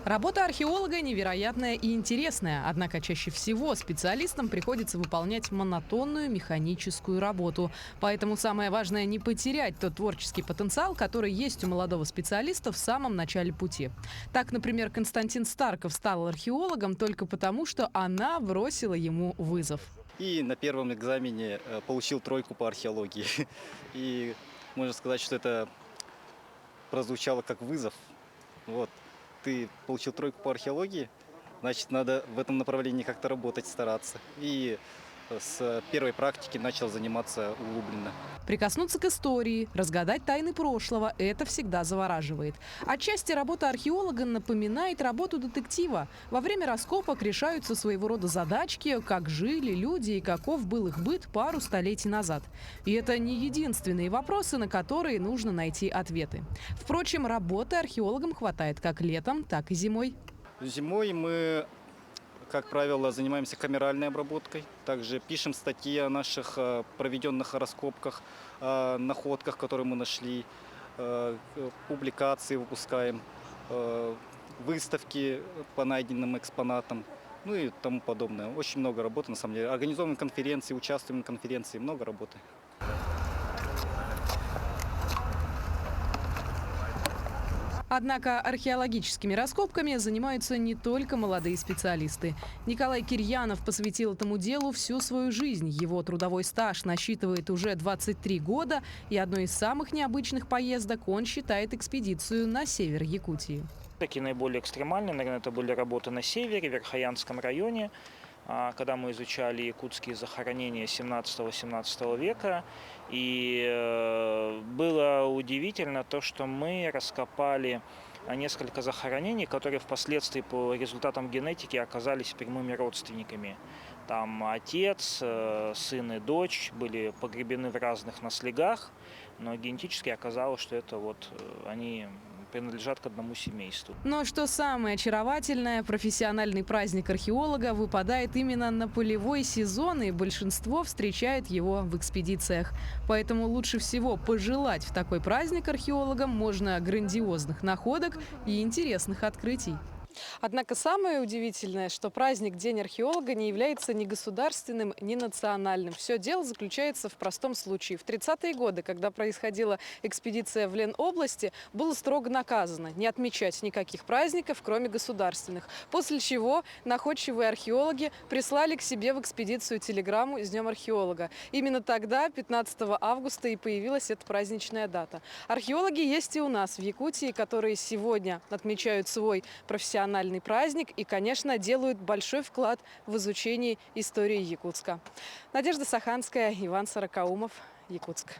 Работа археолога невероятная и интересная, однако чаще всего специалистам приходится выполнять монотонную механическую работу. Поэтому самое важное не потерять тот творческий потенциал, который есть у молодого специалиста в самом начале пути. Так, например, Константин Старков стал археологом только потому, что она бросила ему вызов. И на первом экзамене получил тройку по археологии. И можно сказать, что это прозвучало как вызов. Вот. Ты получил тройку по археологии, значит, надо в этом направлении как-то работать, стараться. И с первой практики начал заниматься углубленно. Прикоснуться к истории, разгадать тайны прошлого – это всегда завораживает. Отчасти работа археолога напоминает работу детектива. Во время раскопок решаются своего рода задачки, как жили люди и каков был их быт пару столетий назад. И это не единственные вопросы, на которые нужно найти ответы. Впрочем, работы археологам хватает как летом, так и зимой. Зимой мы, как правило, занимаемся камеральной обработкой. Также пишем статьи о наших проведенных раскопках, о находках, которые мы нашли, публикации выпускаем, выставки по найденным экспонатам, ну и тому подобное. Очень много работы, на самом деле. Организовываем конференции, участвуем в конференции, много работы. Однако археологическими раскопками занимаются не только молодые специалисты. Николай Кирьянов посвятил этому делу всю свою жизнь. Его трудовой стаж насчитывает уже 23 года, и одной из самых необычных поездок он считает экспедицию на север Якутии. Такие наиболее экстремальные, наверное, это были работы на севере, в Верхоянском районе, когда мы изучали якутские захоронения 17-18 века. И было удивительно то, что мы раскопали несколько захоронений, которые впоследствии по результатам генетики оказались прямыми родственниками. Там отец, сын и дочь были погребены в разных наслегах, но генетически оказалось, что это вот они принадлежат к одному семейству. Но что самое очаровательное, профессиональный праздник археолога выпадает именно на полевой сезон, и большинство встречает его в экспедициях. Поэтому лучше всего пожелать в такой праздник археологам можно грандиозных находок и интересных открытий. Однако самое удивительное, что праздник День археолога не является ни государственным, ни национальным. Все дело заключается в простом случае. В 30-е годы, когда происходила экспедиция в Ленобласти, было строго наказано не отмечать никаких праздников, кроме государственных. После чего находчивые археологи прислали к себе в экспедицию телеграмму с Днем археолога. Именно тогда, 15 августа, и появилась эта праздничная дата. Археологи есть и у нас в Якутии, которые сегодня отмечают свой профессиональный праздник и, конечно, делают большой вклад в изучение истории Якутска. Надежда Саханская, Иван Сорокаумов, Якутск.